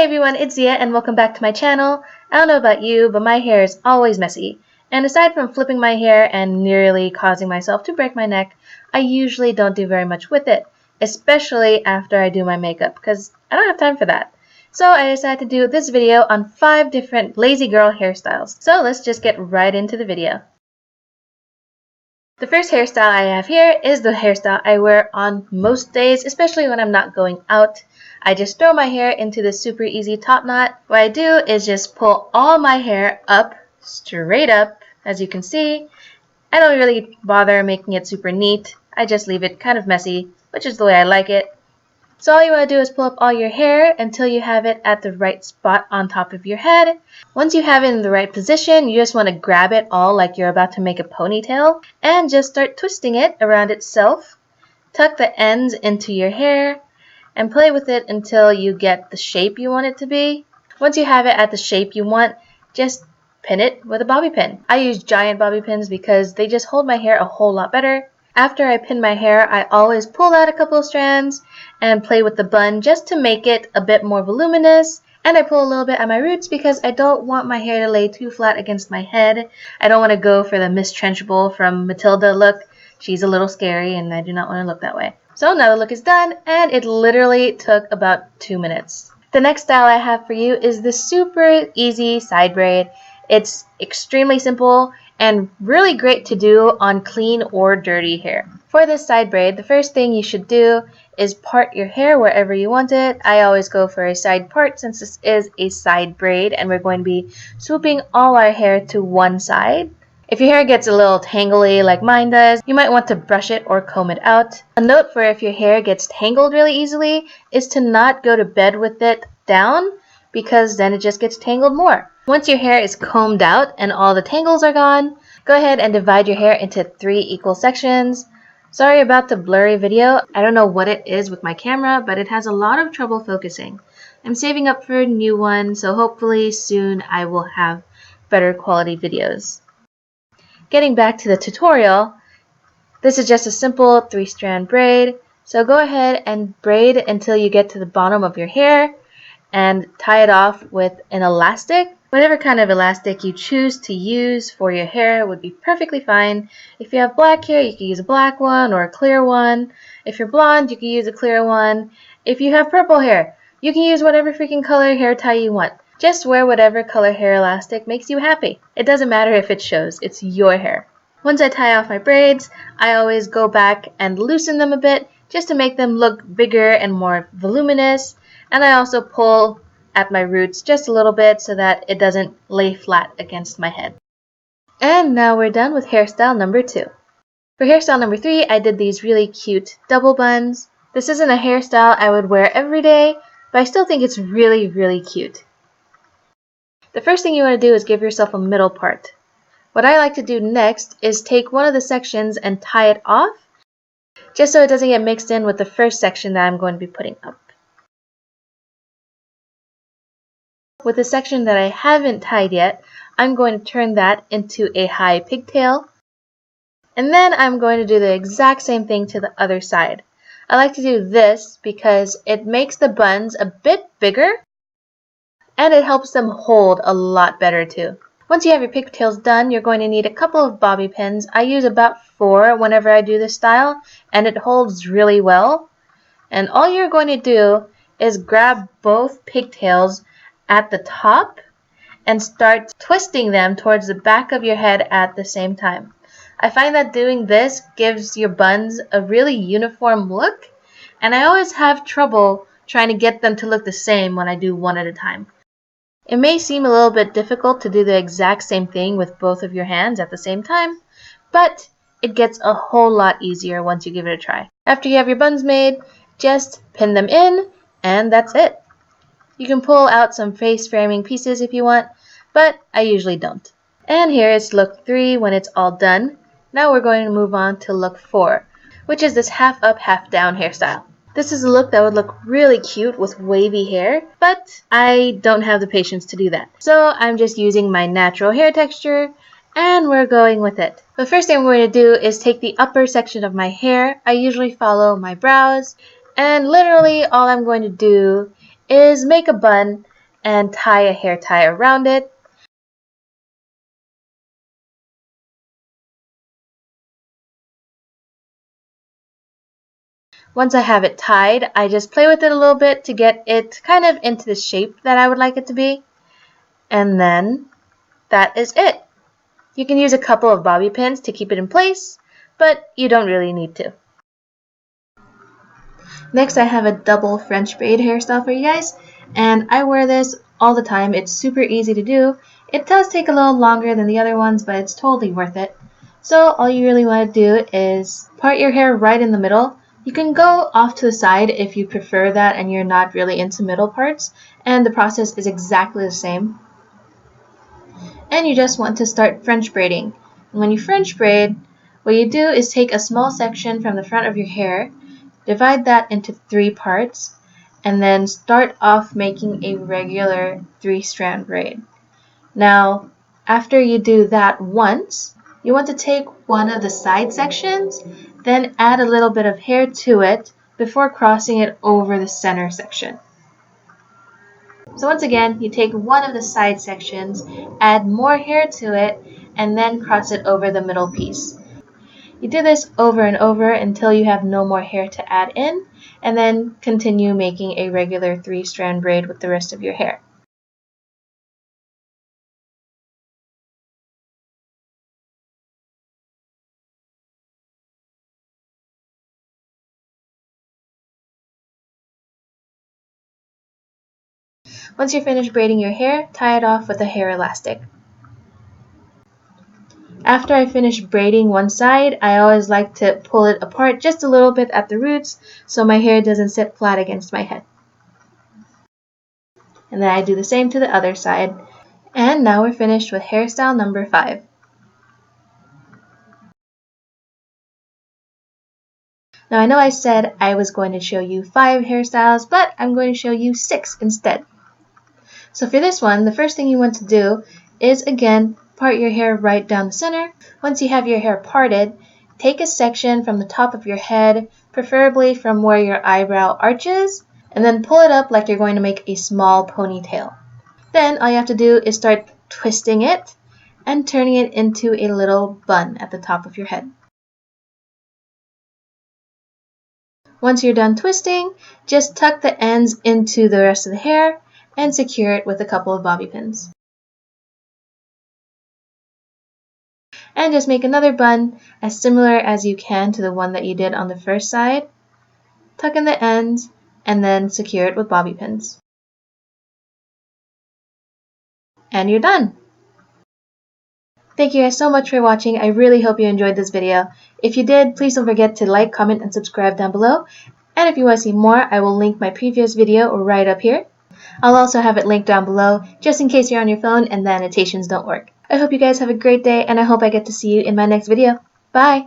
Hey everyone, it's Ziya and welcome back to my channel. I don't know about you, but my hair is always messy. And aside from flipping my hair and nearly causing myself to break my neck, I usually don't do very much with it, especially after I do my makeup, because I don't have time for that. So I decided to do this video on 5 different lazy girl hairstyles. So let's just get right into the video. The first hairstyle I have here is the hairstyle I wear on most days, especially when I'm not going out. I just throw my hair into this super easy top knot. What I do is just pull all my hair up, straight up, as you can see. I don't really bother making it super neat. I just leave it kind of messy, which is the way I like it. So all you want to do is pull up all your hair until you have it at the right spot on top of your head. Once you have it in the right position, you just want to grab it all like you're about to make a ponytail and just start twisting it around itself. Tuck the ends into your hair and play with it until you get the shape you want it to be. Once you have it at the shape you want, just pin it with a bobby pin. I use giant bobby pins because they just hold my hair a whole lot better. After I pin my hair, I always pull out a couple of strands and play with the bun just to make it a bit more voluminous. And I pull a little bit at my roots because I don't want my hair to lay too flat against my head. I don't want to go for the Miss Trenchable from Matilda look. She's a little scary and I do not want to look that way. So now the look is done and it literally took about 2 minutes. The next style I have for you is the super easy side braid. It's extremely simple and really great to do on clean or dirty hair. For this side braid, the first thing you should do is part your hair wherever you want it. I always go for a side part since this is a side braid and we're going to be swooping all our hair to one side. If your hair gets a little tangly like mine does, you might want to brush it or comb it out. A note for if your hair gets tangled really easily is to not go to bed with it down because then it just gets tangled more. Once your hair is combed out and all the tangles are gone, go ahead and divide your hair into 3 equal sections. Sorry about the blurry video. I don't know what it is with my camera, but it has a lot of trouble focusing. I'm saving up for a new one, so hopefully soon I will have better quality videos. Getting back to the tutorial, this is just a simple 3-strand braid. So go ahead and braid until you get to the bottom of your hair and tie it off with an elastic. Whatever kind of elastic you choose to use for your hair would be perfectly fine. If you have black hair, you can use a black one or a clear one. If you're blonde, you can use a clear one. If you have purple hair, you can use whatever freaking color hair tie you want. Just wear whatever color hair elastic makes you happy. It doesn't matter if it shows, it's your hair. Once I tie off my braids, I always go back and loosen them a bit just to make them look bigger and more voluminous. And I also pull at my roots just a little bit so that it doesn't lay flat against my head. And now we're done with hairstyle number 2. For hairstyle number 3, I did these really cute double buns. This isn't a hairstyle I would wear every day, but I still think it's really, really cute. The first thing you want to do is give yourself a middle part. What I like to do next is take one of the sections and tie it off, just so it doesn't get mixed in with the first section that I'm going to be putting up. With the section that I haven't tied yet, I'm going to turn that into a high pigtail. And then I'm going to do the exact same thing to the other side. I like to do this because it makes the buns a bit bigger and it helps them hold a lot better too. Once you have your pigtails done, you're going to need a couple of bobby pins. I use about 4 whenever I do this style and it holds really well. And all you're going to do is grab both pigtails at the top and start twisting them towards the back of your head at the same time. I find that doing this gives your buns a really uniform look, and I always have trouble trying to get them to look the same when I do one at a time. It may seem a little bit difficult to do the exact same thing with both of your hands at the same time, but it gets a whole lot easier once you give it a try. After you have your buns made, just pin them in, and that's it. You can pull out some face framing pieces if you want, but I usually don't. And here is look 3 when it's all done. Now we're going to move on to look 4, which is this half up, half down hairstyle. This is a look that would look really cute with wavy hair, but I don't have the patience to do that. So I'm just using my natural hair texture and we're going with it. The first thing we're going to do is take the upper section of my hair. I usually follow my brows, and literally all I'm going to do is make a bun and tie a hair tie around it. Once I have it tied, I just play with it a little bit to get it kind of into the shape that I would like it to be. And then that is it. You can use a couple of bobby pins to keep it in place, but you don't really need to. Next, I have a double French braid hairstyle for you guys, and I wear this all the time. It's super easy to do. It does take a little longer than the other ones, but it's totally worth it. So all you really want to do is part your hair right in the middle. You can go off to the side if you prefer that and you're not really into middle parts, and the process is exactly the same. And you just want to start French braiding. And when you French braid, what you do is take a small section from the front of your hair, divide that into 3 parts, and then start off making a regular 3-strand braid. Now, after you do that once, you want to take one of the side sections, then add a little bit of hair to it before crossing it over the center section. So once again, you take one of the side sections, add more hair to it, and then cross it over the middle piece. You do this over and over until you have no more hair to add in, and then continue making a regular 3-strand braid with the rest of your hair. Once you're finished braiding your hair, tie it off with a hair elastic. After I finish braiding one side, I always like to pull it apart just a little bit at the roots so my hair doesn't sit flat against my head. And then I do the same to the other side. And now we're finished with hairstyle number 5. Now I know I said I was going to show you 5 hairstyles, but I'm going to show you 6 instead. So for this one, the first thing you want to do is, again, part your hair right down the center. Once you have your hair parted, take a section from the top of your head, preferably from where your eyebrow arches, and then pull it up like you're going to make a small ponytail. Then all you have to do is start twisting it and turning it into a little bun at the top of your head. Once you're done twisting, just tuck the ends into the rest of the hair and secure it with a couple of bobby pins. And just make another bun as similar as you can to the one that you did on the first side. Tuck in the ends and then secure it with bobby pins. And you're done! Thank you guys so much for watching. I really hope you enjoyed this video. If you did, please don't forget to like, comment, and subscribe down below. And if you want to see more, I will link my previous video right up here. I'll also have it linked down below, just in case you're on your phone and the annotations don't work. I hope you guys have a great day, and I hope I get to see you in my next video. Bye!